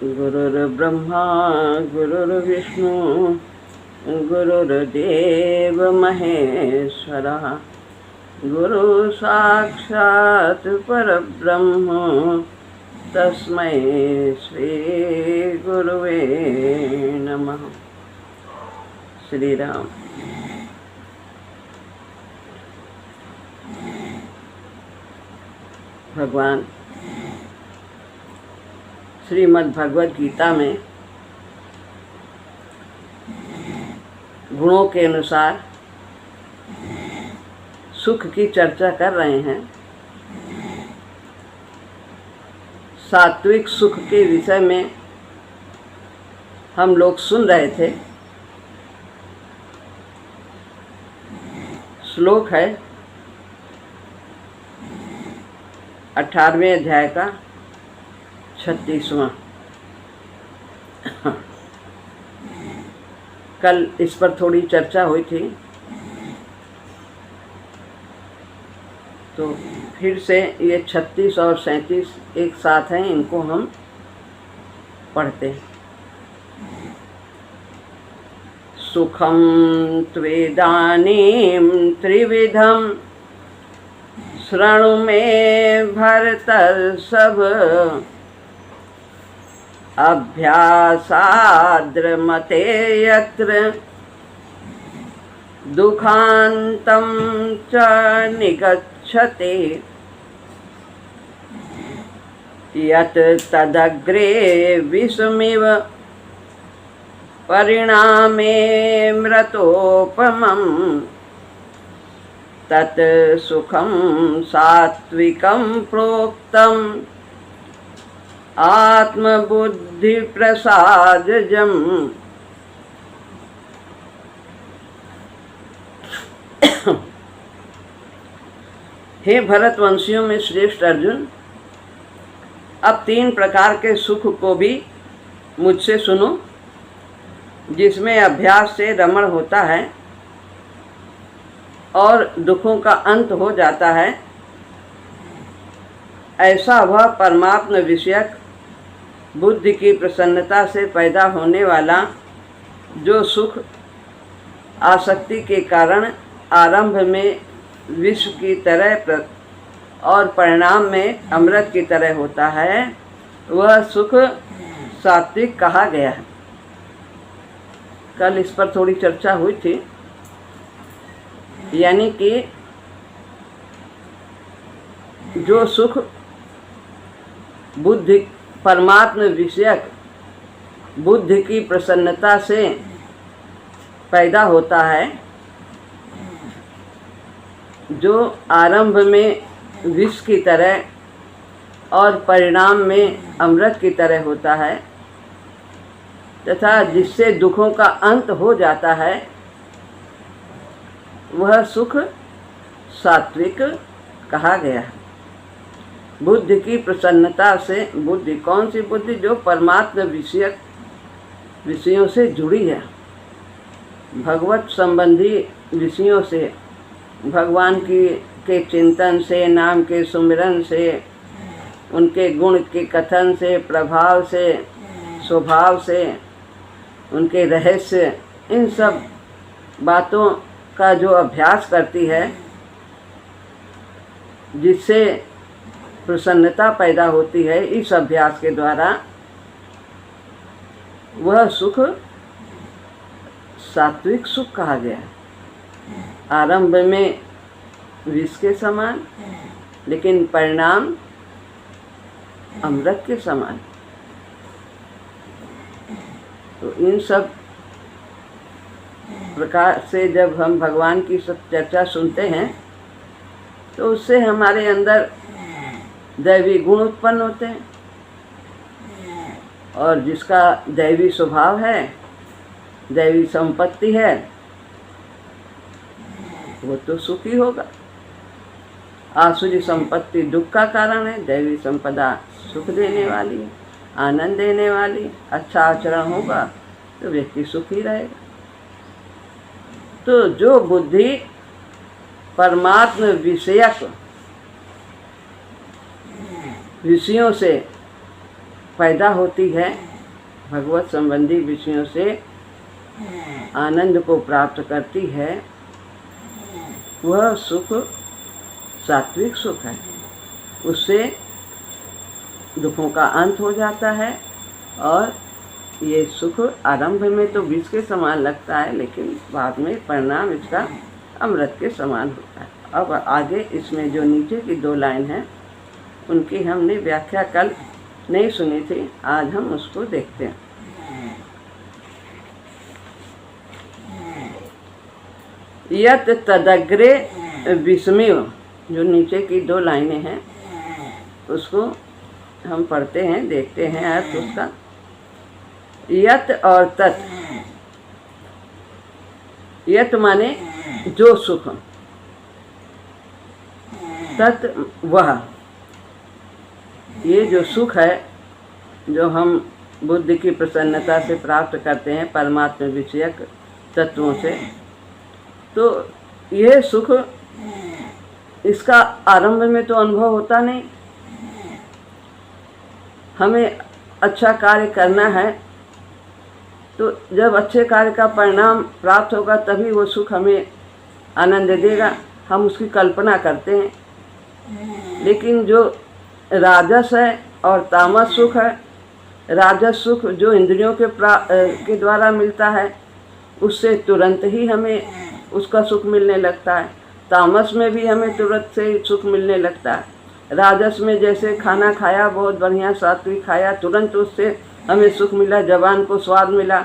गुरुर्ब्रह्मा गुरुर्विष्णु गुरुर्देव महेश्वरः गुरु साक्षात् परब्रह्म तस्मै श्री गुरुवे नमः। श्री राम। भगवान श्रीमद् भगवद गीता में गुणों के अनुसार सुख की चर्चा कर रहे हैं। सात्विक सुख के विषय में हम लोग सुन रहे थे। श्लोक है 18वें अध्याय का 36वां। कल इस पर थोड़ी चर्चा हुई थी, तो फिर से ये 36 और 37 एक साथ हैं, इनको हम पढ़ते हैं। सुखम त्वेदानीं त्रिविधम शृणु मे भरतर्षभ अभ्यासाद्रमते यत्र दुखान्तं च निगच्छति यत् तदग्रे विषमिव परिणामे मृतोपमम् तत् सुखं सात्विकं प्रोक्तम् आत्मबुद्धि प्रसादजम्। हे भरतवंशियों में श्रेष्ठ अर्जुन, अब 3 प्रकार के सुख को भी मुझसे सुनो, जिसमें अभ्यास से रमण होता है और दुखों का अंत हो जाता है। ऐसा वह परमात्म विषयक बुद्धि की प्रसन्नता से पैदा होने वाला जो सुख आसक्ति के कारण आरंभ में विष की तरह और परिणाम में अमृत की तरह होता है, वह सुख सात्विक कहा गया है। कल इस पर थोड़ी चर्चा हुई थी। यानी कि जो सुख बुद्धि परमात्म विषयक बुद्धि की प्रसन्नता से पैदा होता है, जो आरंभ में विष की तरह और परिणाम में अमृत की तरह होता है, तथा जिससे दुखों का अंत हो जाता है, वह सुख सात्विक कहा गया है। बुद्धि की प्रसन्नता से, बुद्धि कौन सी बुद्धि? जो परमात्म विषयक विषयों से जुड़ी है, भगवत संबंधी विषयों से, भगवान के चिंतन से, नाम के सुमिरन से, उनके गुण के कथन से, प्रभाव से, स्वभाव से, उनके रहस्य, इन सब बातों का जो अभ्यास करती है, जिससे प्रसन्नता पैदा होती है, इस अभ्यास के द्वारा वह सुख सात्विक सुख कहा गया है। आरंभ में विष के समान, लेकिन परिणाम अमृत के समान। तो इन सब प्रकार से जब हम भगवान की सब चर्चा सुनते हैं, तो उससे हमारे अंदर दैवी गुण उत्पन्न होते हैं, और जिसका दैवी स्वभाव है, दैवी संपत्ति है, वो तो सुखी होगा। आसुरी संपत्ति दुख का कारण है, दैवी संपदा सुख देने वाली है, आनंद देने वाली। अच्छा आचरण होगा तो व्यक्ति सुखी रहेगा। तो जो बुद्धि परमात्म विषयक विषयों से पैदा होती है भगवत संबंधी विषयों से आनंद को प्राप्त करती है, वह सुख सात्विक सुख है। उससे दुखों का अंत हो जाता है और ये सुख आरंभ में तो विष के समान लगता है, लेकिन बाद में परिणाम इसका अमृत के समान होता है। अब आगे इसमें जो नीचे की 2 लाइन है उनकी हमने व्याख्या कल नहीं सुनी थी, आज हम उसको देखते हैं। यत तदग्रे विस्मय, जो नीचे की 2 लाइनें हैं उसको हम पढ़ते हैं, देखते हैं अर्थ उसका। यत और तत्, यत माने जो सुख, तत् वह, ये जो सुख है जो हम बुद्धि की प्रसन्नता से प्राप्त करते हैं परमात्मा विषयक तत्वों से, तो यह सुख इसका आरंभ में तो अनुभव होता नहीं। हमें अच्छा कार्य करना है तो जब अच्छे कार्य का परिणाम प्राप्त होगा तभी वो सुख हमें आनंद देगा, हम उसकी कल्पना करते हैं। लेकिन जो राजस है और तामस सुख है, राजस सुख जो इंद्रियों के द्वारा मिलता है उससे तुरंत ही हमें उसका सुख मिलने लगता है। तामस में भी हमें तुरंत से सुख मिलने लगता है। राजस में जैसे खाना खाया, बहुत बढ़िया सात्विक खाया, तुरंत उससे हमें सुख मिला, जबान को स्वाद मिला।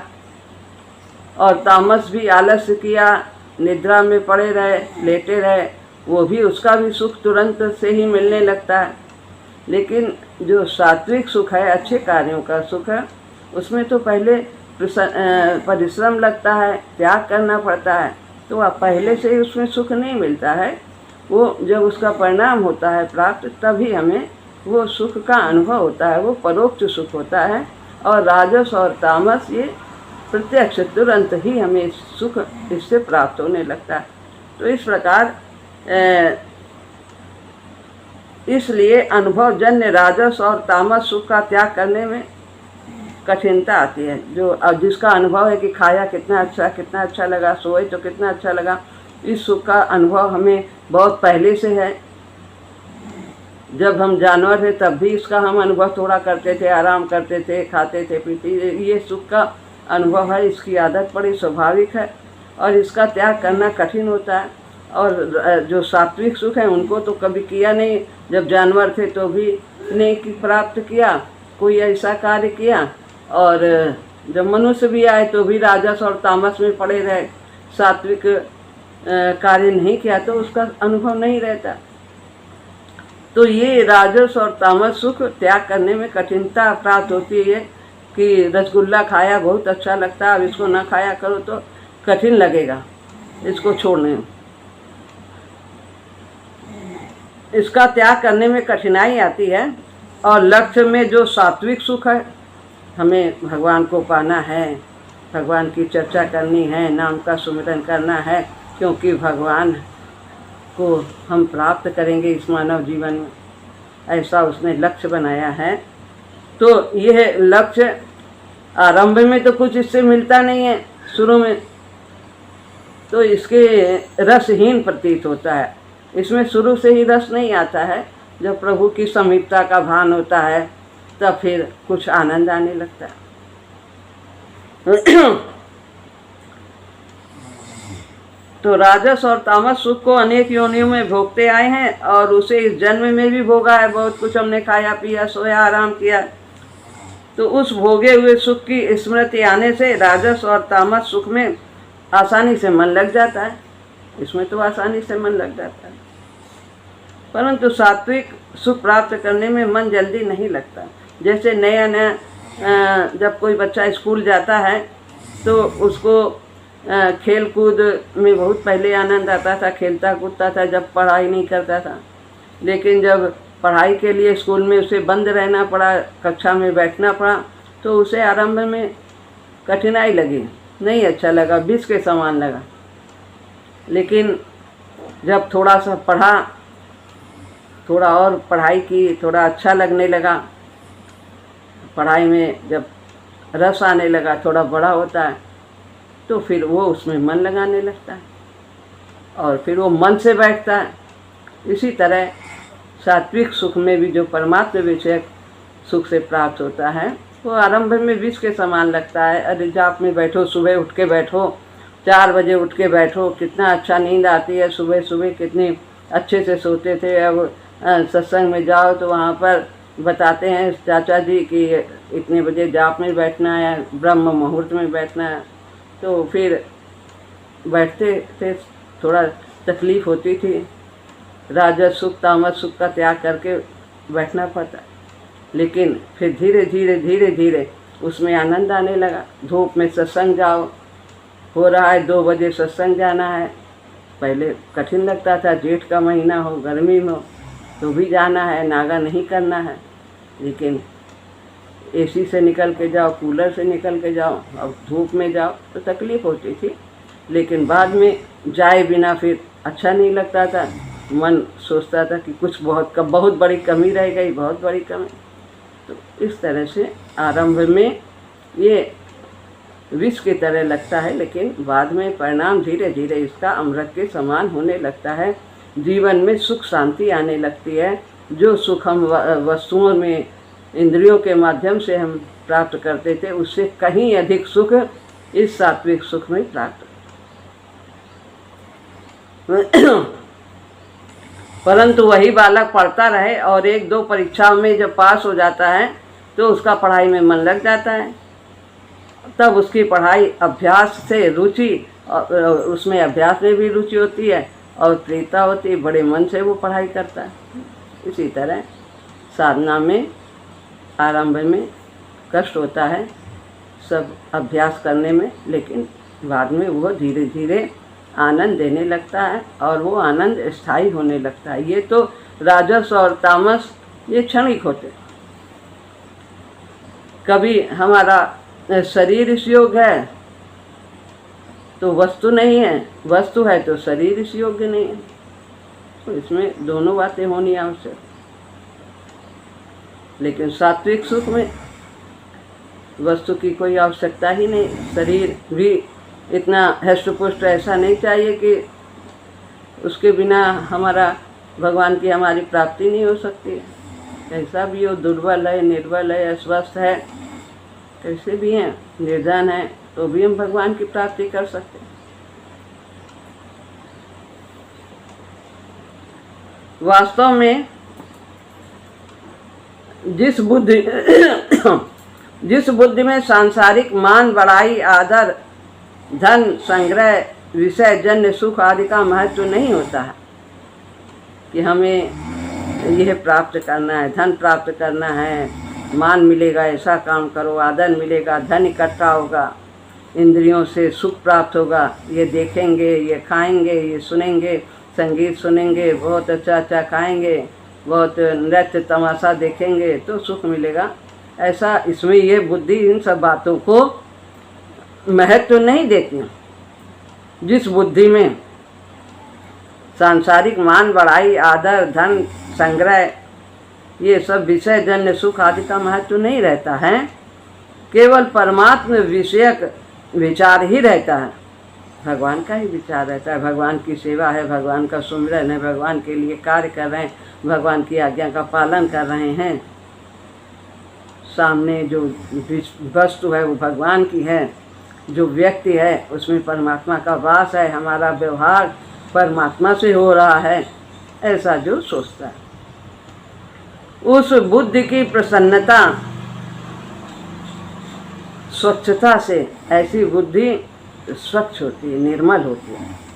और तामस भी आलस्य किया, निद्रा में पड़े रहे, लेटे रहे, वो भी उसका भी सुख तुरंत से ही मिलने लगता है। लेकिन जो सात्विक सुख है, अच्छे कार्यों का सुख है, उसमें तो पहले परिश्रम लगता है, त्याग करना पड़ता है, तो वह पहले से ही उसमें सुख नहीं मिलता है। वो जब उसका परिणाम होता है प्राप्त, तभी हमें वो सुख का अनुभव होता है, वो परोक्ष सुख होता है। और राजस और तामस ये प्रत्यक्ष तुरंत ही हमें सुख इससे प्राप्त होने लगता है। तो इस प्रकार इसलिए अनुभवजन्य राजस और तामस सुख का त्याग करने में कठिनता आती है। जो अब जिसका अनुभव है कि खाया कितना अच्छा लगा, सोए तो कितना अच्छा लगा, इस सुख का अनुभव हमें बहुत पहले से है। जब हम जानवर थे तब भी इसका हम अनुभव थोड़ा करते थे, आराम करते थे, खाते थे, पीते, ये सुख का अनुभव है, इसकी आदत पड़ी, स्वाभाविक है और इसका त्याग करना कठिन होता है। और जो सात्विक सुख है उनको तो कभी किया नहीं, जब जानवर थे तो भी नहीं प्राप्त किया, कोई ऐसा कार्य किया, और जब मनुष्य भी आए तो भी राजस और तामस में पड़े रहे, सात्विक कार्य नहीं किया तो उसका अनुभव नहीं रहता। तो ये राजस और तामस सुख त्याग करने में कठिनता प्राप्त होती है कि रसगुल्ला खाया बहुत अच्छा लगता है, अब इसको ना खाया करो तो कठिन लगेगा इसको छोड़ने में। इसका त्याग करने में कठिनाई आती है। और लक्ष्य में जो सात्विक सुख है, हमें भगवान को पाना है, भगवान की चर्चा करनी है, नाम का सुमिरन करना है, क्योंकि भगवान को हम प्राप्त करेंगे इस मानव जीवन में, ऐसा उसने लक्ष्य बनाया है। तो यह लक्ष्य आरंभ में तो कुछ इससे मिलता नहीं है, शुरू में तो इसके रसहीन प्रतीत होता है, इसमें शुरू से ही रस नहीं आता है। जब प्रभु की समीपता का भान होता है तब फिर कुछ आनंद आने लगता है। तो राजस और तामस सुख को अनेक योनियों में भोगते आए हैं और उसे इस जन्म में भी भोगा है। बहुत कुछ हमने खाया पिया, सोया, आराम किया, तो उस भोगे हुए सुख की स्मृति आने से राजस और तामस सुख में आसानी से मन लग जाता है, इसमें तो आसानी से मन लग जाता है। परंतु सात्विक सुख प्राप्त करने में मन जल्दी नहीं लगता। जैसे नया नया जब कोई बच्चा स्कूल जाता है तो उसको खेल कूद में बहुत पहले आनंद आता था, खेलता कूदता था जब पढ़ाई नहीं करता था। लेकिन जब पढ़ाई के लिए स्कूल में उसे बंद रहना पड़ा, कक्षा में बैठना पड़ा, तो उसे आरंभ में कठिनाई लगी, नहीं अच्छा लगा, विष के समान लगा। लेकिन जब थोड़ा सा पढ़ा, थोड़ा और पढ़ाई की, थोड़ा अच्छा लगने लगा, पढ़ाई में जब रस आने लगा, थोड़ा बड़ा होता है, तो फिर वो उसमें मन लगाने लगता है और फिर वो मन से बैठता है। इसी तरह सात्विक सुख में भी जो परमात्मा विषयक सुख से प्राप्त होता है वो आरंभ में विष के समान लगता है। अरे जाप में बैठो, सुबह उठ के बैठो, 4 बजे उठ के बैठो, कितना अच्छा नींद आती है, सुबह सुबह कितनी अच्छे से सोते थे। अब सत्संग में जाओ तो वहाँ पर बताते हैं चाचा जी कि इतने बजे जाप में बैठना है, ब्रह्म मुहूर्त में बैठना है। तो फिर बैठते थे, थोड़ा तकलीफ़ होती थी, राजस सुख तामस सुख का त्याग करके बैठना पड़ता, लेकिन फिर धीरे धीरे उसमें आनंद आने लगा। धूप में सत्संग जाओ, हो रहा है 2 बजे सत्संग जाना है, पहले कठिन लगता था, जेठ का महीना हो, गर्मी में हो तो भी जाना है, नागा नहीं करना है। लेकिन एसी से निकल के जाओ, कूलर से निकल के जाओ, अब धूप में जाओ तो तकलीफ़ होती थी। लेकिन बाद में जाए बिना फिर अच्छा नहीं लगता था, मन सोचता था कि कुछ बहुत बड़ी कमी रह गई, बहुत बड़ी कमी। तो इस तरह से आरंभ में ये विष की तरह लगता है, लेकिन बाद में परिणाम धीरे धीरे इसका अमृत के समान होने लगता है। जीवन में सुख शांति आने लगती है। जो सुख हम वस्तुओं में इंद्रियों के माध्यम से हम प्राप्त करते थे, उससे कहीं अधिक सुख इस सात्विक सुख में प्राप्त। परंतु वही बालक पढ़ता रहे और 1-2 परीक्षाओं में जब पास हो जाता है तो उसका पढ़ाई में मन लग जाता है। तब उसकी पढ़ाई अभ्यास से रुचि, उसमें अभ्यास में भी रुचि होती है और प्रियता होती है, बड़े मन से वो पढ़ाई करता है। इसी तरह साधना में आरंभ में कष्ट होता है सब अभ्यास करने में, लेकिन बाद में वो धीरे धीरे आनंद देने लगता है और वो आनंद स्थायी होने लगता है। ये तो राजस और तामस ये क्षणिक होते। कभी हमारा शरीर इस योग्य है तो वस्तु नहीं है, वस्तु है तो शरीर इस योग्य नहीं है। तो इसमें दोनों बातें होनी आवश्यक। लेकिन सात्विक सुख में वस्तु की कोई आवश्यकता ही नहीं, शरीर भी इतना हष्ट-पुष्ट ऐसा नहीं चाहिए कि उसके बिना हमारा भगवान की हमारी प्राप्ति नहीं हो सकती। कैसा भी हो, दुर्बल है, निर्बल है, अस्वस्थ है, कैसे भी हैं, निर्धन है, तो भी हम भगवान की प्राप्ति कर सकते हैं। वास्तव में जिस बुद्धि में सांसारिक मान बढ़ाई, आदर, धन संग्रह, विषय जन्य सुख आदि का महत्व नहीं होता है कि हमें यह प्राप्त करना है, धन प्राप्त करना है, मान मिलेगा, ऐसा काम करो, आदर मिलेगा, धन इकट्ठा होगा, इंद्रियों से सुख प्राप्त होगा, ये देखेंगे, ये खाएंगे, ये सुनेंगे, संगीत सुनेंगे, बहुत अच्छा अच्छा खाएंगे, बहुत नृत्य तमाशा देखेंगे तो सुख मिलेगा। ऐसा इसमें ये बुद्धि इन सब बातों को महत्व नहीं देती। जिस बुद्धि में सांसारिक मान बढ़ाई, आदर, धन संग्रह, ये सब विषय जन्य सुख आदि का महत्व नहीं रहता है, केवल परमात्मा विषयक विचार ही रहता है, भगवान का ही विचार रहता है। भगवान की सेवा है, भगवान का सुमिरन है, भगवान के लिए कार्य कर रहे हैं, भगवान की आज्ञा का पालन कर रहे हैं। सामने जो वस्तु है वो भगवान की है, जो व्यक्ति है उसमें परमात्मा का वास है, हमारा व्यवहार परमात्मा से हो रहा है, ऐसा जो सोचता है उस बुद्धि की प्रसन्नता, स्वच्छता से, ऐसी बुद्धि स्वच्छ होती है, निर्मल होती है।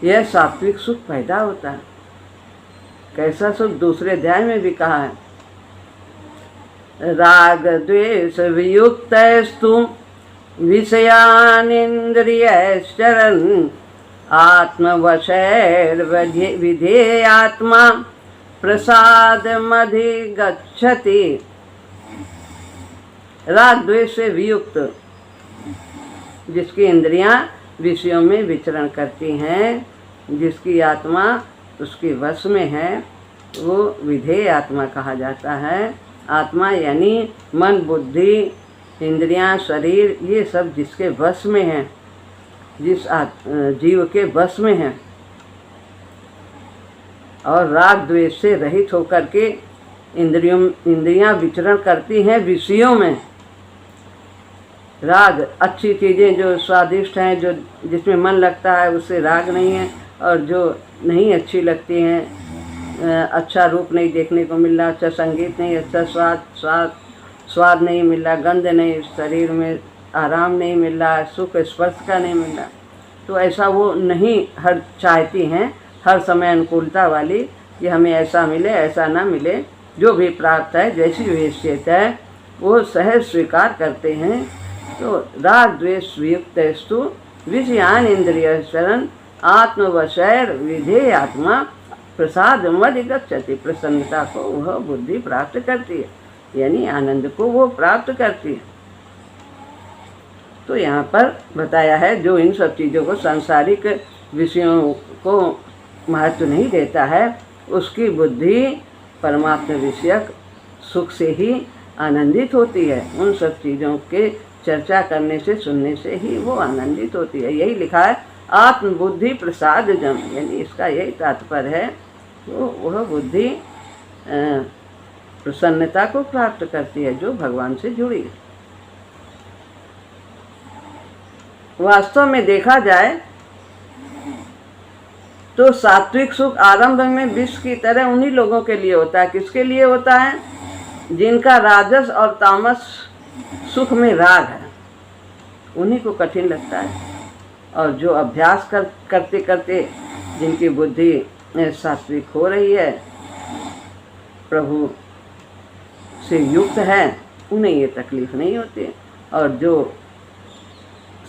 यह सात्विक सुख पैदा होता है। कैसा सुख दूसरे अध्याय में भी कहा है, राग द्वेष वियुक्तस्तु विषयानिन्द्रियश्चरन् आत्मवशैर्विधेयात्मा प्रसादमधिगच्छति। राग द्वेष से वियुक्त, जिसकी इंद्रियां विषयों में विचरण करती हैं, जिसकी आत्मा उसके वश में है, वो विधेय आत्मा कहा जाता है। आत्मा यानी मन, बुद्धि, इंद्रियां, शरीर, ये सब जिसके वश में हैं, जिस जीव के वश में हैं और राग द्वेष से रहित होकर के इंद्रियां विचरण करती हैं विषयों में। राग अच्छी चीज़ें जो स्वादिष्ट हैं, जो जिसमें मन लगता है, उससे राग नहीं है। और जो नहीं अच्छी लगती हैं, अच्छा रूप नहीं देखने को मिल रहा, अच्छा संगीत नहीं, अच्छा स्वाद नहीं मिल रहा, गंध नहीं, शरीर में आराम नहीं मिल रहा, सुख स्पर्श का नहीं मिल रहा, तो ऐसा वो नहीं हर चाहती हैं हर समय अनुकूलता वाली कि हमें ऐसा मिले, ऐसा ना मिले। जो भी प्राप्त है, जैसी हैसियत है, वो सहज स्वीकार करते हैं। तो राग द्वेष युक्तस्तु विषयान इंद्रिय शरण आत्मवशैर विधेय आत्मा प्रसाद मधिगच्छति। प्रसन्नता को वह बुद्धि प्राप्त करती है, यानी आनंद को वो प्राप्त करती है। तो यहाँ पर बताया है जो इन सब चीज़ों को, सांसारिक विषयों को महत्व नहीं देता है, उसकी बुद्धि परमात्मा विषयक सुख से ही आनंदित होती है। उन सब चीज़ों के चर्चा करने से, सुनने से ही वो आनंदित होती है। यही लिखा है आत्मबुद्धि प्रसाद जम, यानी इसका यही तात्पर्य है। तो वह बुद्धि प्रसन्नता को प्राप्त करती है जो भगवान से जुड़ी है। वास्तव में देखा जाए तो सात्विक सुख आरंभ में विष की तरह उन्हीं लोगों के लिए होता है। किसके लिए होता है? जिनका राजस और तामस सुख में राग है, उन्हीं को कठिन लगता है। और जो अभ्यास करते करते जिनकी बुद्धि सात्विक हो रही है, प्रभु से युक्त है, उन्हें ये तकलीफ नहीं होती। और जो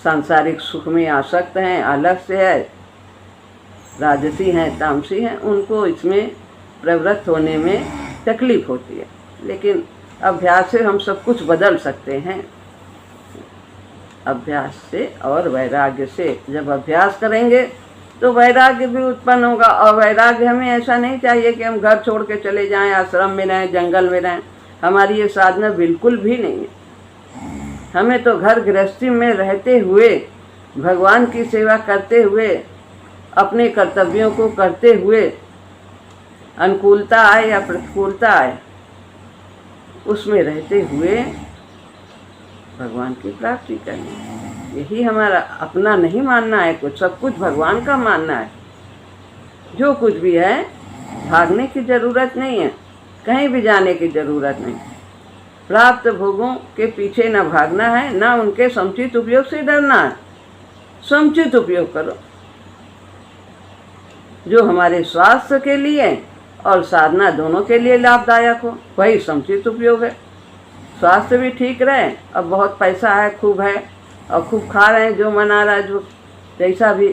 सांसारिक सुख में आसक्त हैं, आलस्य है, राजसी हैं, तामसी हैं, उनको इसमें प्रवृत्त होने में तकलीफ होती है। लेकिन अभ्यास से हम सब कुछ बदल सकते हैं। अभ्यास से और वैराग्य से जब अभ्यास करेंगे तो वैराग्य भी उत्पन्न होगा। और वैराग्य हमें ऐसा नहीं चाहिए कि हम घर छोड़ के चले जाएं, आश्रम में रहें, जंगल में रहें। हमारी ये साधना बिल्कुल भी नहीं है। हमें तो घर गृहस्थी में रहते हुए, भगवान की सेवा करते हुए, अपने कर्तव्यों को करते हुए, अनुकूलता आए या प्रतिकूलता आए, उसमें रहते हुए भगवान की प्राप्ति करनी। यही हमारा अपना नहीं मानना है, कुछ सब कुछ भगवान का मानना है। जो कुछ भी है, भागने की ज़रूरत नहीं है, कहीं भी जाने की ज़रूरत नहीं। प्राप्त भोगों के पीछे न भागना है, न उनके समुचित उपयोग से डरना है। समुचित उपयोग करो जो हमारे स्वास्थ्य के लिए और साधना दोनों के लिए लाभदायक हो, वही समुचित उपयोग है। स्वास्थ्य भी ठीक रहे, अब बहुत पैसा है, खूब है, और खूब खा रहे हैं, जो मन आ रहा है, जो जैसा भी,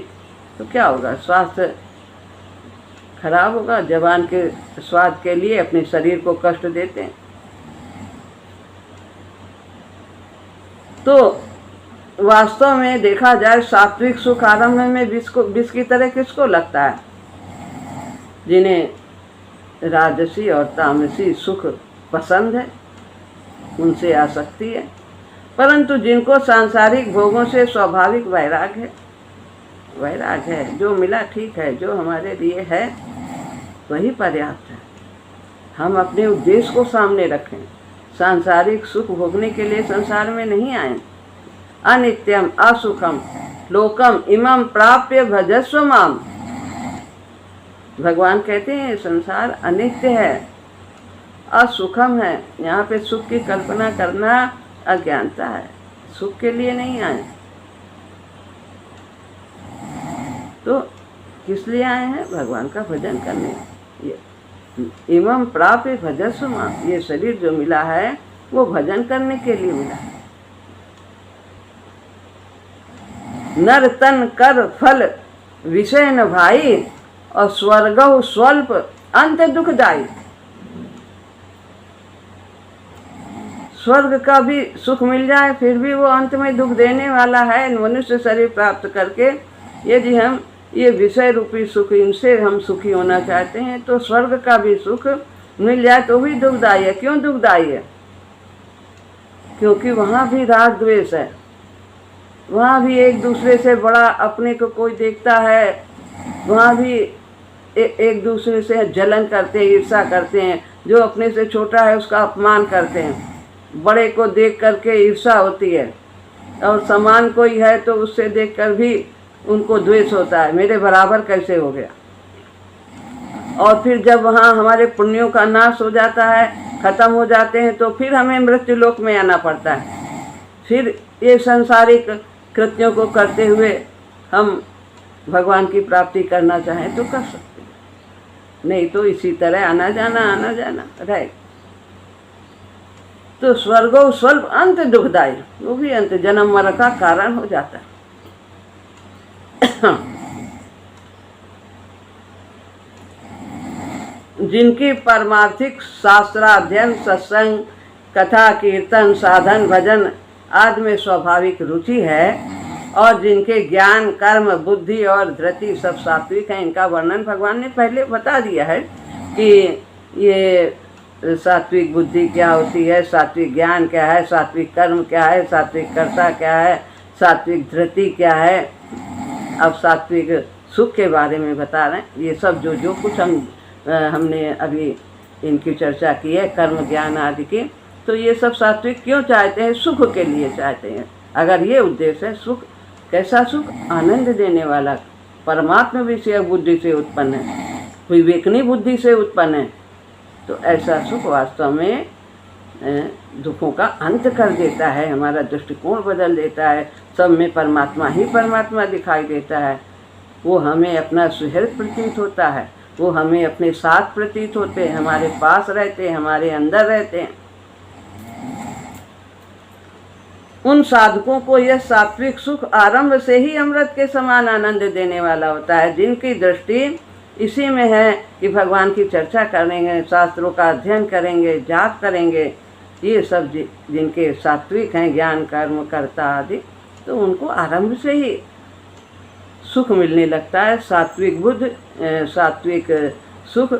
तो क्या होगा? स्वास्थ्य खराब होगा। जवान के स्वाद के लिए अपने शरीर को कष्ट देते हैं। तो वास्तव में देखा जाए, सात्विक सुख आरंभ में विष की तरह किसको लगता है? जिन्हें राजसी और तामसी सुख पसंद है, उनसे आसक्ति है। परंतु जिनको सांसारिक भोगों से स्वाभाविक वैराग है, जो मिला ठीक है, जो हमारे लिए है वही पर्याप्त है। हम अपने उद्देश्य को सामने रखें। सांसारिक सुख भोगने के लिए संसार में नहीं आए। अनित्यम असुखम लोकम इमं प्राप्य भजस्व माम। भगवान कहते हैं संसार अनित्य है, असुखम है। यहाँ पे सुख की कल्पना करना अज्ञानता है। सुख के लिए नहीं आए। तो किस लिए आए हैं? भगवान का भजन करने। ये इमं प्राप्य भजस्व माम, ये शरीर जो मिला है वो भजन करने के लिए मिला है। नर तन कर फल विषय न भाई, और स्वर्गौ स्वल्प अंत दुखदायी। स्वर्ग का भी सुख मिल जाए फिर भी वो अंत में दुख देने वाला है। मनुष्य शरीर प्राप्त करके यदि हम ये विषय रूपी सुख, इनसे हम सुखी होना चाहते हैं, तो स्वर्ग का भी सुख मिल जाए तो भी दुखदाई है। क्यों दुखदाई है? क्योंकि वहाँ भी राग द्वेष है, वहाँ भी एक दूसरे से बड़ा अपने को कोई देखता है, वहाँ भी एक दूसरे से जलन करते हैं, ईर्ष्या करते हैं। जो अपने से छोटा है उसका अपमान करते हैं, बड़े को देख करके ईर्ष्या होती है, और समान कोई है तो उससे देखकर भी उनको द्वेष होता है, मेरे बराबर कैसे हो गया। और फिर जब वहाँ हमारे पुण्यों का नाश हो जाता है, खत्म हो जाते हैं, तो फिर हमें मृत्यु लोक में आना पड़ता है। फिर ये सांसारिक कृत्यों को करते हुए हम भगवान की प्राप्ति करना चाहें तो कर सकते हैं, नहीं तो इसी तरह आना जाना रहे। तो स्वर्गो स्वल्प अंत दुखदायी, वो भी अंत जन्म मरण का कारण हो जाता है। जिनकी परमार्थिक शास्त्राध्ययन, सत्संग, कथा, कीर्तन, साधन, भजन आदि में स्वाभाविक रुचि है, और जिनके ज्ञान, कर्म, बुद्धि और धृति सब सात्विक हैं, इनका वर्णन भगवान ने पहले बता दिया है कि ये सात्विक बुद्धि क्या होती है, सात्विक ज्ञान क्या है, सात्विक कर्म क्या है, सात्विक कर्ता क्या है, सात्विक धृति क्या है। अब सात्विक सुख के बारे में बता रहे हैं। ये सब जो कुछ हमने अभी इनकी चर्चा की है, कर्म, ज्ञान आदि की, तो ये सब सात्विक क्यों चाहते हैं? सुख के लिए चाहते हैं। अगर ये उद्देश्य है, सुख कैसा सुख? आनंद देने वाला, परमात्मा विषय बुद्धि से उत्पन्न है, विवेकनी बुद्धि से उत्पन्न है, तो ऐसा सुख वास्तव में दुखों का अंत कर देता है, हमारा दृष्टिकोण बदल देता है, सब में परमात्मा ही परमात्मा दिखाई देता है। वो हमें अपना सुहृद प्रतीत होता है, वो हमें अपने साथ प्रतीत होते हैं, हमारे पास रहते हैं, हमारे अंदर रहते हैं। उन साधकों को यह सात्विक सुख आरंभ से ही अमृत के समान आनंद देने वाला होता है, जिनकी दृष्टि इसी में है कि भगवान की चर्चा करेंगे, शास्त्रों का अध्ययन करेंगे, जाप करेंगे, ये सब जिनके सात्विक हैं, ज्ञान, कर्म, कर्ता आदि, तो उनको आरंभ से ही सुख मिलने लगता है। सात्विक बुद्ध, सात्विक सुख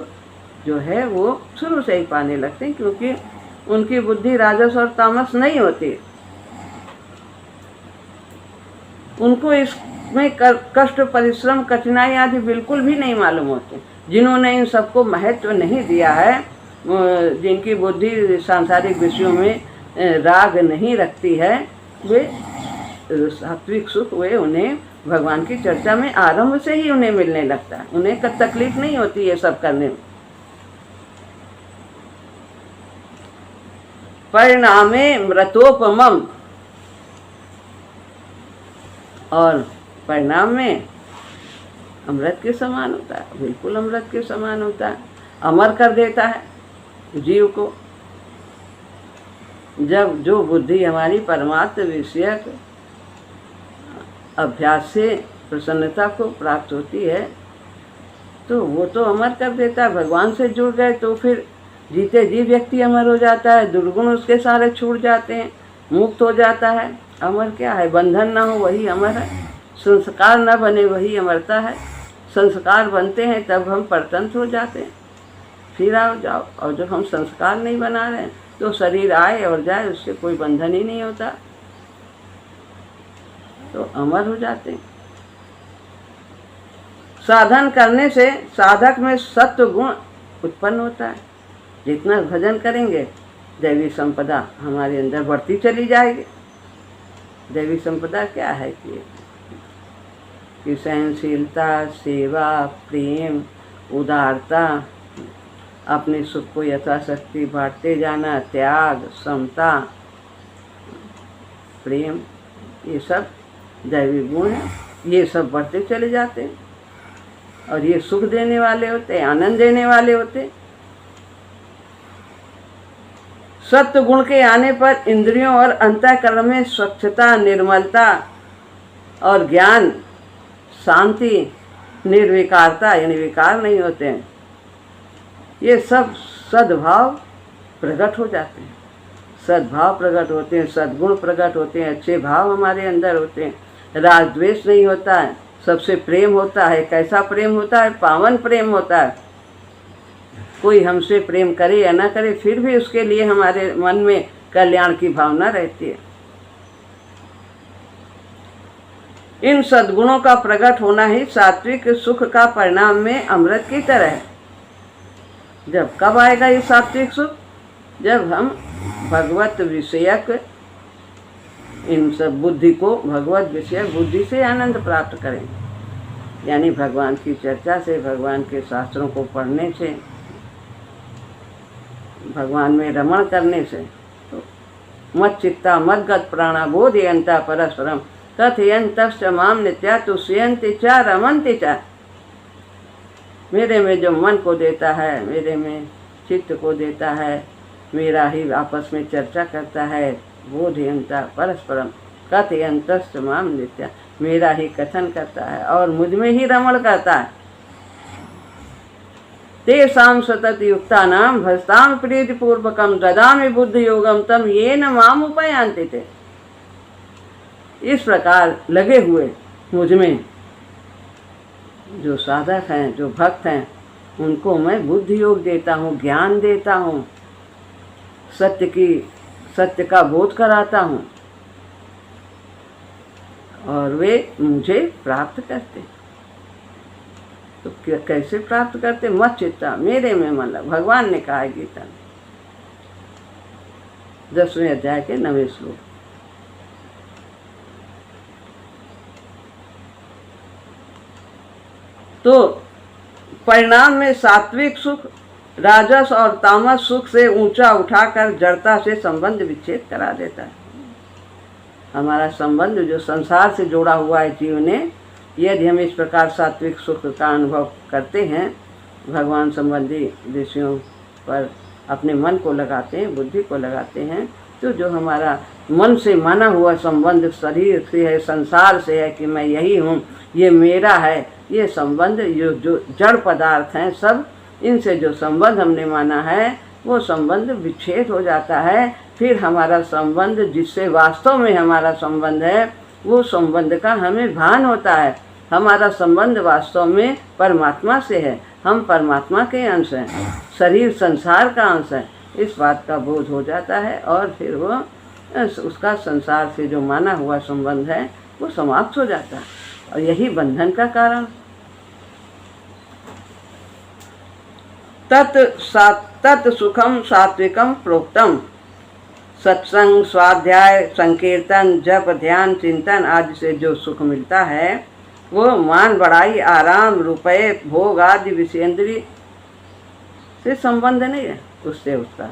जो है वो शुरू से ही पाने लगते हैं, क्योंकि उनकी बुद्धि राजस और तामस नहीं होती। उनको इसमें कष्ट, परिश्रम, कठिनाई आदि बिल्कुल भी नहीं मालूम होते। जिन्होंने इन सबको महत्व नहीं दिया है, जिनकी बुद्धि सांसारिक विषयों में राग नहीं रखती है, वे सात्विक सुख वे उन्हें भगवान की चर्चा में आरंभ से ही उन्हें मिलने लगता है। उन्हें तकलीफ नहीं होती ये सब करने में। परिणामे मृतोपमम, और परिणाम में अमृत के समान होता है, बिल्कुल अमृत के समान होता है, अमर कर देता है जीव को। जब जो बुद्धि हमारी परमात्म विषयक अभ्यास से प्रसन्नता को प्राप्त होती है, तो वो तो अमर कर देता है। भगवान से जुड़ गए तो फिर जीते जी व्यक्ति अमर हो जाता है, दुर्गुण उसके सारे छूट जाते हैं, मुक्त हो जाता है। अमर क्या है? बंधन ना हो वही अमर है, संस्कार न बने वही अमरता है। संस्कार बनते हैं तब हम परतंत्र हो जाते हैं, फिर आओ जाओ। और जब हम संस्कार नहीं बना रहे हैं तो शरीर आए और जाए, उससे कोई बंधन ही नहीं होता, तो अमर हो जाते हैं। साधन करने से साधक में सत्व गुण उत्पन्न होता है। जितना भजन करेंगे दैवी संपदा हमारे अंदर बढ़ती चली जाएगी। दैवी संपदा क्या है कि सहनशीलता, सेवा, प्रेम, उदारता, अपने सुख को यथाशक्ति बांटते जाना, त्याग, समता, प्रेम, ये सब दैवी गुण हैं। ये सब बढ़ते चले जाते हैं और ये सुख देने वाले होते हैं, आनंद देने वाले होते हैं। सत्व गुण के आने पर इंद्रियों और अंतःकरण में स्वच्छता, निर्मलता और ज्ञान, शांति, निर्विकारता यानी विकार नहीं होते हैं। ये सब सद्भाव प्रकट हो जाते हैं, सद्भाव प्रकट होते हैं, सद्गुण प्रकट होते हैं, अच्छे भाव हमारे अंदर होते हैं। राग द्वेष नहीं होता है, सबसे प्रेम होता है। कैसा प्रेम होता है? पावन प्रेम होता है। कोई हमसे प्रेम करे या ना करे, फिर भी उसके लिए हमारे मन में कल्याण की भावना रहती है। इन सद्गुणों का प्रकट होना ही सात्विक सुख का परिणाम में अमृत की तरह है। जब कब आएगा ये सात्विक सुख? जब हम भगवत विषयक इन सब बुद्धि को भगवत विषयक बुद्धि से आनंद प्राप्त करेंगे, यानी भगवान की चर्चा से, भगवान के शास्त्रों को पढ़ने से, भगवान में रमण करने से। तो मत चित्ता मद्गत प्राणा बोधयंता परस्परम कथयन्तश्च माम नित्या तुष्यन्ति च रमन्ति च। मेरे में जो मन को देता है, मेरे में चित्त को देता है, मेरा ही आपस में चर्चा करता है, बोधयंता परस्परम कथयन्तश्च माम नित्या, मेरा ही कथन करता है और मुझ में ही रमण करता है। तेषां सतत युक्तानां भजतां प्रीतिपूर्वकं ददामि बुद्धि योगम तम येन माम उपयान्ति ते। इस प्रकार लगे हुए मुझ में जो साधक हैं, जो भक्त हैं, उनको मैं बुद्धि योग देता हूँ, ज्ञान देता हूँ, सत्य का बोध कराता हूँ और वे मुझे प्राप्त करते। तो कैसे प्राप्त करते? मत चित्ता, मेरे में मन लगा। भगवान ने कहा है गीता में 10वें अध्याय के 9वें श्लोक। तो परिणाम में सात्विक सुख राजस और तामस सुख से ऊंचा उठाकर जड़ता से संबंध विच्छेद करा देता है। हमारा संबंध जो संसार से जोड़ा हुआ है जीव ने, यदि हम इस प्रकार सात्विक सुख का अनुभव करते हैं, भगवान संबंधी विषयों पर अपने मन को लगाते हैं, बुद्धि को लगाते हैं, तो जो हमारा मन से माना हुआ संबंध शरीर से है, संसार से है कि मैं यही हूँ, ये मेरा है, ये संबंध जो जड़ पदार्थ हैं सब, इनसे जो संबंध हमने माना है वो संबंध विच्छेद हो जाता है। फिर हमारा संबंध जिससे वास्तव में हमारा संबंध है, वो संबंध का हमें भान होता है। हमारा संबंध वास्तव में परमात्मा से है, हम परमात्मा के अंश हैं, शरीर संसार का अंश है, इस बात का बोध हो जाता है और फिर वो उसका संसार से जो माना हुआ संबंध है वो समाप्त हो जाता है। और यही बंधन का कारण। तत् सुखम सात्विकम प्रोक्तम। सत्संग, स्वाध्याय, संकीर्तन, जप, ध्यान, चिंतन आदि से जो सुख मिलता है वो मान बढ़ाई, आराम, रुपये, भोग आदि विषयेंद्रिय से संबंध नहीं है उससे उसका।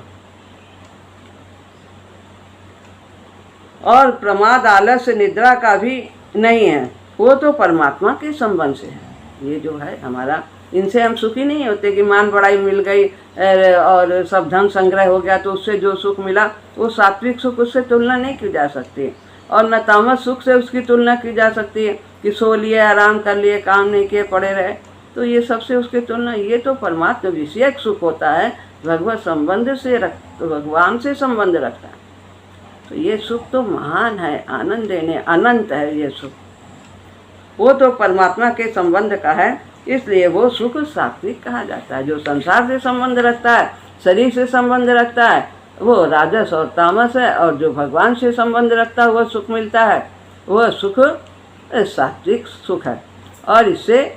और प्रमाद, आलस्य, निद्रा का भी नहीं है, वो तो परमात्मा के संबंध से है। ये जो है हमारा, इनसे हम सुखी नहीं होते कि मान बढ़ाई मिल गई और सब धन संग्रह हो गया तो उससे जो सुख मिला वो सात्विक सुख, उससे तुलना नहीं की जा सकती। और न तामस सुख से उसकी तुलना की जा सकती है कि सो लिए, आराम कर लिए, काम नहीं किए, पड़े रहे, तो ये सबसे उसकी तुलना। ये तो परमात्मा विषयक सुख होता है, भगवत संबंध से भगवान से संबंध रखता है। तो ये सुख तो महान है, आनंद देने अनंत है ये सुख, वो तो परमात्मा के संबंध का है, इसलिए वो सुख सात्विक कहा जाता है। जो संसार से संबंध रखता है, शरीर से संबंध रखता है, वो राजस और तामस है, और जो भगवान से संबंध रखता है वह सुख मिलता है, वह सुख सात्विक सुख है। और इससे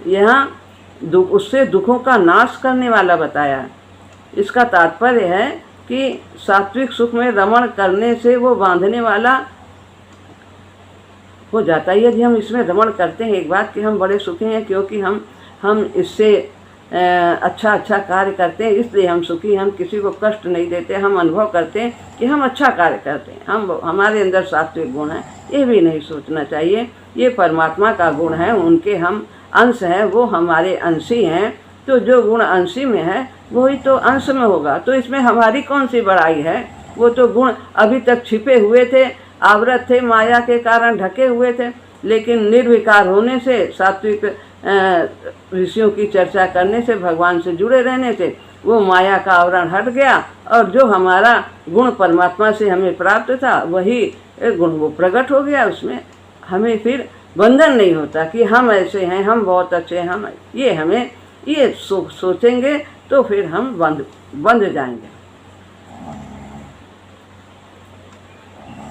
यहाँ उससे दुखों का नाश करने वाला बताया है। इसका तात्पर्य है कि सात्विक सुख में रमण करने से वो बांधने वाला हो जाता है। यदि हम इसमें रमण करते हैं एक बात कि हम बड़े सुखी हैं क्योंकि हम इससे अच्छा कार्य करते हैं, इसलिए हम सुखी, हम किसी को कष्ट नहीं देते, हम अनुभव करते हैं कि हम अच्छा कार्य करते हैं, हमारे अंदर सात्विक गुण है, ये भी नहीं सोचना चाहिए। ये परमात्मा का गुण है, उनके हम अंश हैं, वो हमारे अंशी हैं। तो जो गुण अंशी में है वही तो अंश में होगा, तो इसमें हमारी कौन सी बड़ाई है। वो तो गुण अभी तक छिपे हुए थे, आवृत थे, माया के कारण ढके हुए थे, लेकिन निर्विकार होने से, सात्विक विषयों की चर्चा करने से, भगवान से जुड़े रहने से वो माया का आवरण हट गया, और जो हमारा गुण परमात्मा से हमें प्राप्त था वही गुण वो प्रकट हो गया। उसमें हमें फिर बंधन नहीं होता कि हम ऐसे हैं, हम बहुत अच्छे हैं, हम ये हमें ये सोचेंगे तो फिर हम बंध जाएंगे।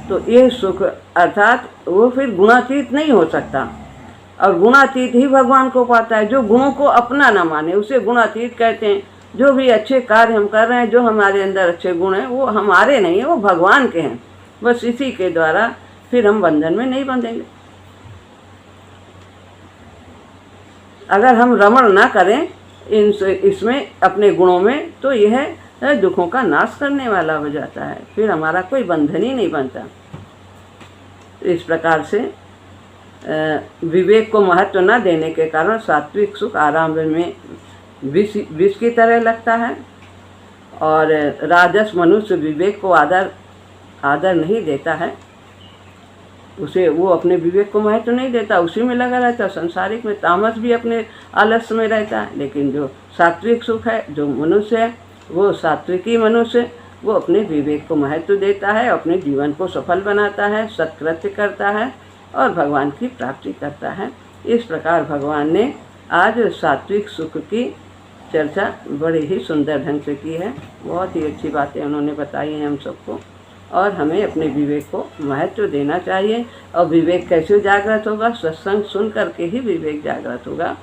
तो ये सुख अर्थात वो फिर गुणातीत नहीं हो सकता, और गुणातीत ही भगवान को पाता है। जो गुणों को अपना ना माने उसे गुणातीत कहते हैं। जो भी अच्छे कार्य हम कर रहे हैं, जो हमारे अंदर अच्छे गुण हैं, वो हमारे नहीं है, वो भगवान के हैं। बस इसी के द्वारा फिर हम बंधन में नहीं बंधेंगे। अगर हम रमण ना करें इसमें अपने गुणों में, तो यह दुखों का नाश करने वाला हो जाता है, फिर हमारा कोई बंधन ही नहीं बनता। इस प्रकार से विवेक को महत्व न देने के कारण सात्विक सुख आरंभ में विष की तरह लगता है, और राजस मनुष्य विवेक को आदर नहीं देता है, उसे वो अपने विवेक को महत्व नहीं देता, उसी में लगा रहता है। संसारिक में तामस भी अपने आलस्य में रहता है। लेकिन जो सात्विक सुख है, जो मनुष्य है, वो सात्विकी मनुष्य, वो अपने विवेक को महत्व देता है, अपने जीवन को सफल बनाता है, सत्कृत्य करता है और भगवान की प्राप्ति करता है। इस प्रकार भगवान ने आज सात्विक सुख की चर्चा बड़ी ही सुंदर ढंग से की है। बहुत ही अच्छी बातें उन्होंने बताई हैं हम सबको, और हमें अपने विवेक को महत्व देना चाहिए। और विवेक कैसे जागृत होगा? सत्संग सुन करके ही विवेक जागृत होगा,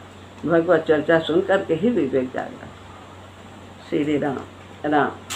भगवत चर्चा सुन करके ही विवेक जागृत। श्री राम राम।